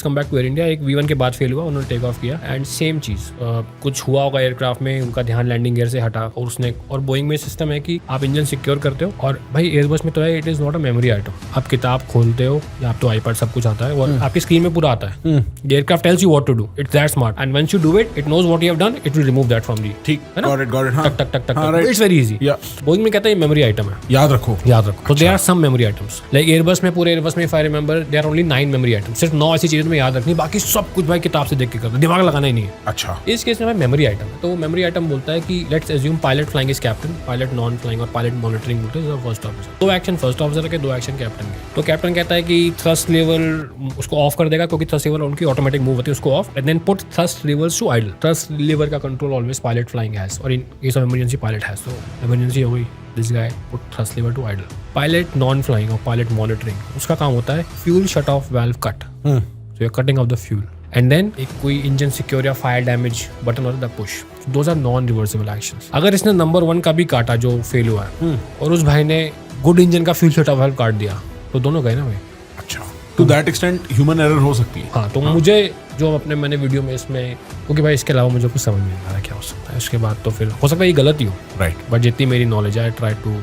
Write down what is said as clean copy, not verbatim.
Come back to Air India, एक V1 के बाद फेल हुआ, उन्होंने टेक ऑफ किया एंड सेम चीज कुछ हुआ होगा एयरक्राफ्ट में, उनका ध्यान लैंडिंग गियर से हटा और उसने, और बोइंग में सिस्टम है कि आप इंजन सिक्योर करते हो, और भाई एयरबस में तो है it is not a memory item, आप किताब खोलते हो या आप तो आईपैड सब कुछ आता है और आपकी स्क्रीन में पूरा आता है, the aircraft tells you what to do, it's that smart and once you do it knows what you have done, it will remove that from the, ठीक, है ना, got it, हाँ. टक टक टक हाँ, टक, right. It's very easy. Boeing में कहता है ये मेमोरी आइटम है, याद रखो. तो there are some memory items, like Airbus में, पूरे एयरबस में if I remember there are only 9 memory items, सिर्फ 9 ऐसी चीजें तुम्हें याद रखनी, बाकी सब कुछ भाई किताब से देख के करना, दिमाग लगाना ही नहीं है. अच्छा. इस केस में भाई मेमोरी आइटम है, तो मेमोरी आइटम बोलता है कि let's assume pilot flying is captain, pilot non flying और पायलट मॉनिटरिंग बोलते हैं first officer. 2 action first officer के, 2 एक्शन कैप्टन के. तो कैप्टन कहता है कि थ्रस्ट लेवल उसको ऑफ कर देगा, क्योंकि थ्रस्ट लेवल उनकी ऑटोमेटिक मूव होती है, उसको off, and then put thrust levels to idle. Thrust lever का control always pilot flying has, और in case of emergency pilot has, तो इमरजेंसी हो गई, this guy put thrust lever to idle. Pilot non flying और pilot monitoring, उसका काम होता है fuel shut off valve cut, so you are cutting off the fuel, and then एक कोई इंजन सिक्योर या फायर डैमेज बटन होता है, the push. Those are non reversible actions. अगर इसने नंबर 1 का भी काटा जो फेल हुआ है, और उस भाई ने गुड इंजन का फ्यूल शट ऑफ वाल्व काट दिया, तो दोनों गए ना भाई. अच्छा, to that extent human error हो सकती है. हाँ, तो मुझे जो अपने मैंने वीडियो में इसमें, क्योंकि भाई इसके अलावा मुझे कुछ समझ नहीं आ रहा क्या हो सकता है, इसके बाद तो फिर हो सकता है ये गलत ही हो, राइट. बट जितनी मेरी नॉलेज है आई ट्राई टू